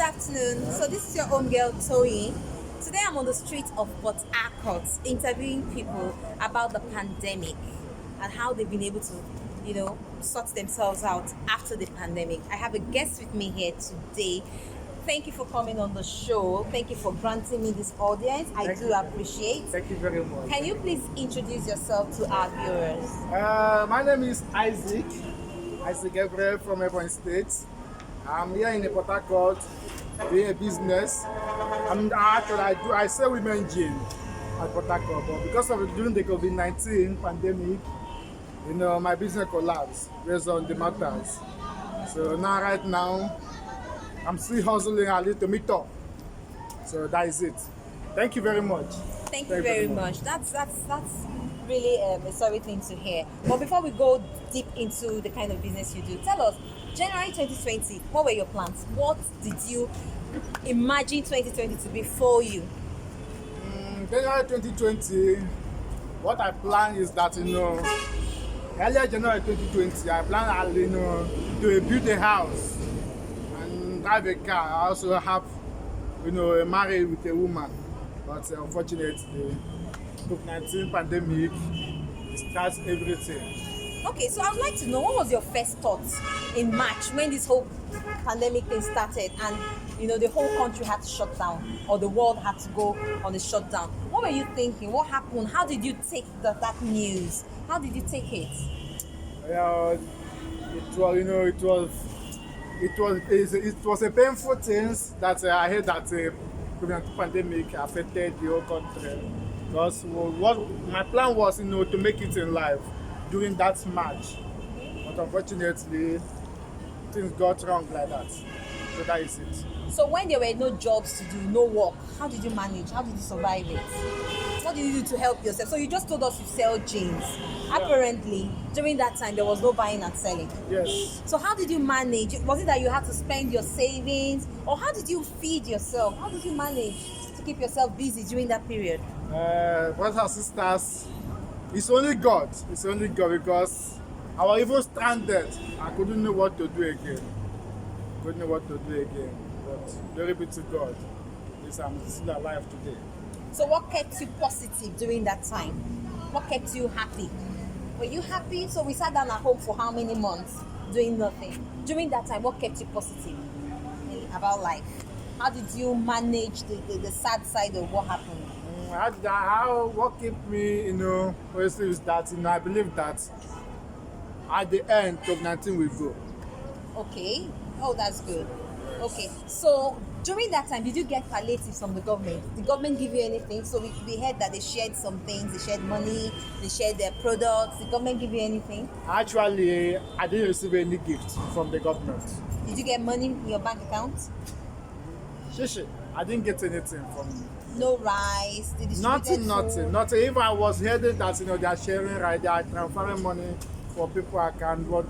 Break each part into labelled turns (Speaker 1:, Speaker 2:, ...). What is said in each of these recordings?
Speaker 1: good afternoon. So this is your home girl Toyi. Today I'm on the streets of Port Harcourt interviewing people about the pandemic and how they've been able to, sort themselves out after the pandemic. I have a guest with me here today. Thank you for coming on the show. Thank you for granting me this audience. I do appreciate.
Speaker 2: Thank you very much.
Speaker 1: Can you please introduce yourself to our viewers?
Speaker 2: My name is Isaac Gabriel from Ebonyi State. I'm here in Port Harcourt doing a business. I sell women gin at Port Harcourt, but because of during the COVID-19 pandemic, my business collapsed based on the matters. So right now, I'm still hustling a little to meet up. So that is it. Thank you very much.
Speaker 1: Thank you very much. That's really a sorry thing to hear. But before we go deep into the kind of business you do, tell us, January 2020, what were your plans? What did you imagine 2020 to be for you?
Speaker 2: January 2020, what I plan is that, earlier January 2020, I plan, to build a house and drive a car. I also have, married with a woman. But unfortunately, COVID-19 pandemic starts everything.
Speaker 1: Okay, so I would like to know, what was your first thoughts in March when this whole pandemic thing started and the whole country had to shut down, or the world had to go on a shutdown? What were you thinking? What happened? How did you take that news? How did you take it?
Speaker 2: It was a painful thing that I heard that COVID-19 pandemic affected the whole country. Because what my plan was, to make it in life during that March. But unfortunately, things got wrong like that. So that is it.
Speaker 1: So when there were no jobs to do, no work, how did you manage? How did you survive it? What did you do to help yourself? So you just told us you sell jeans. Yeah. Apparently, during that time, there was no buying and selling.
Speaker 2: Yes.
Speaker 1: So how did you manage? Was it that you had to spend your savings? Or how did you feed yourself? How did you manage to keep yourself busy during that period?
Speaker 2: Brothers and sisters, it's only God. It's only God, because I was even stranded. I couldn't know what to do again. But glory be to God. Yes, I'm still alive today.
Speaker 1: So what kept you positive during that time? What kept you happy? Were you happy? So we sat down at home for how many months doing nothing? During that time, what kept you positive about life? How did you manage the sad side of what happened?
Speaker 2: What kept me, honestly, is that I believe that at the end, COVID-19 will go.
Speaker 1: Okay. Oh, that's good. Okay. So during that time, did you get palliatives from the government? Did the government give you anything? So we heard that they shared some things. They shared money. They shared their products. Did the government give you anything?
Speaker 2: Actually, I didn't receive any gift from the government.
Speaker 1: Did you get money in your bank account?
Speaker 2: Shishi, I didn't get anything from.
Speaker 1: No rice. They distributed
Speaker 2: Nothing. If I was hearing that they are sharing, right, they are transferring money for people I can, but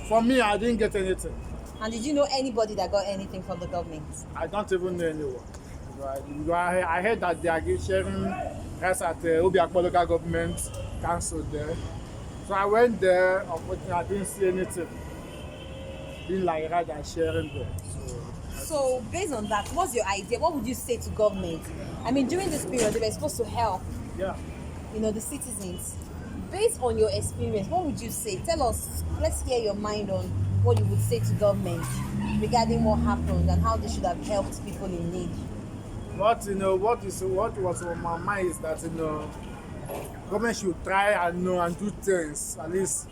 Speaker 2: for me, I didn't get anything.
Speaker 1: And did you know anybody that got anything from the government?
Speaker 2: I don't even know anyone. I heard that they are sharing rice at Obi Akpo local government council there. So I went there. Unfortunately, I didn't see anything. Being like rather than sharing there.
Speaker 1: So based on that, what's your idea? What would you say to government? I mean, during this period, they were supposed to help.
Speaker 2: Yeah.
Speaker 1: The citizens. Based on your experience, what would you say? Tell us. Let's hear your mind on what you would say to government regarding what happened and how they should have helped people in need.
Speaker 2: What was on my mind is that government should try and do things, at least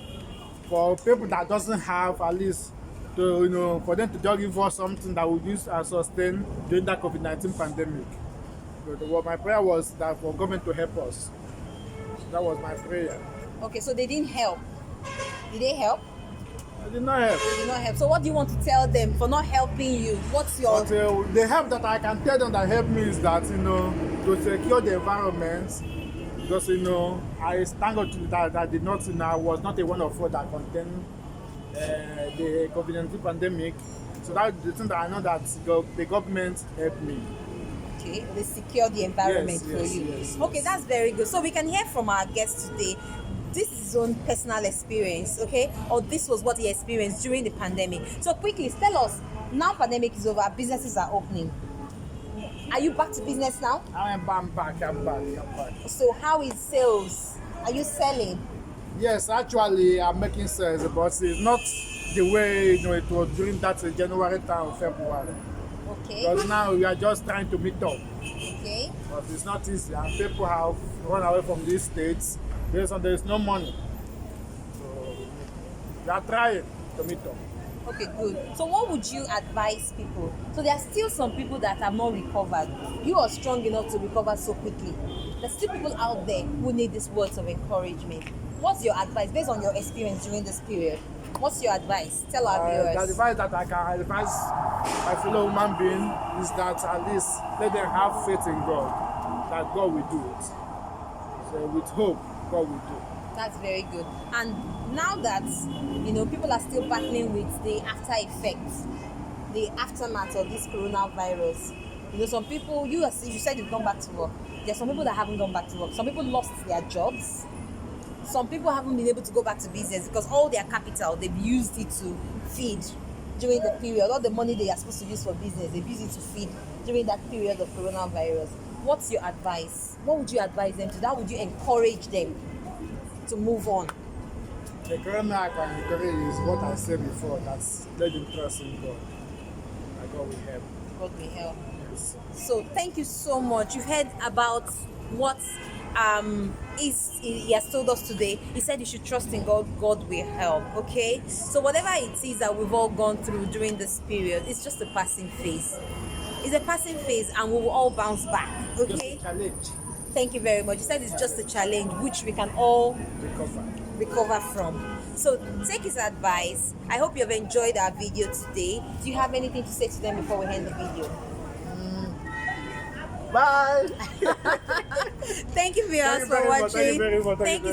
Speaker 2: for people that doesn't have, at least to for them to just give us something that would use and sustain during that COVID-19 pandemic. So my prayer was that for government to help us. That was my prayer.
Speaker 1: Okay, so they didn't help. Did they help?
Speaker 2: I did not help.
Speaker 1: They did not help. So what do you want to tell them for not helping you? What's your...
Speaker 2: But, the help that I can tell them that helped me is that, to secure the environment, because, I thank God that I did not, I was not a one of four that contained the COVID-19 pandemic. So that's the thing that I know that the government helped me.
Speaker 1: Okay, they secure the environment for you.
Speaker 2: Yes.
Speaker 1: Okay, that's very good. So we can hear from our guest today. This is his own personal experience, okay? Or this was what he experienced during the pandemic. So quickly, tell us, now pandemic is over, businesses are opening. Are you back to business now?
Speaker 2: I'm back.
Speaker 1: So how is sales? Are you selling?
Speaker 2: Yes, actually, I'm making sales, but it's not the way it was during that January time, February.
Speaker 1: Okay.
Speaker 2: Because now we are just trying to meet up,
Speaker 1: Okay.
Speaker 2: but it's not easy, and people have run away from these states based on there is no money. So we are trying to meet up.
Speaker 1: Okay, good. So what would you advise people? So there are still some people that have not recovered. You are strong enough to recover so quickly. There's still people out there who need these words of encouragement. What's your advice based on your experience during this period? What's your advice? Tell our
Speaker 2: The
Speaker 1: viewers.
Speaker 2: advice that I can advise my fellow human being is that at least let them have faith in God, that God will do it. So with hope, God will do it.
Speaker 1: That's very good. And now that people are still battling with the after effects, the aftermath of this coronavirus. Some people, you said you've gone back to work. There are some people that haven't gone back to work. Some people lost their jobs. Some people haven't been able to go back to business because all their capital, they've used it to feed during the period. All the money they are supposed to use for business, they've used it to feed during that period of coronavirus. What's your advice? What would you advise them to do? How would you encourage them to move on?
Speaker 2: The corona I can encourage is what I said before, that's let them trust in God. That God will help.
Speaker 1: God will help.
Speaker 2: Yes.
Speaker 1: So thank you so much. You've heard about what he has told us today. He said you should trust in God. God will help. Okay. So whatever it is that we've all gone through during this period, it's just a passing phase. It's a passing phase, and we will all bounce back. Okay.
Speaker 2: Just a challenge.
Speaker 1: Thank you very much. You said it's just a challenge which we can all recover from. So take his advice. I hope you have enjoyed our video today. Do you have anything to say to them before we end the video?
Speaker 2: Bye.
Speaker 1: Thank you, viewers, for watching.
Speaker 2: Thank you very much.
Speaker 1: Thank you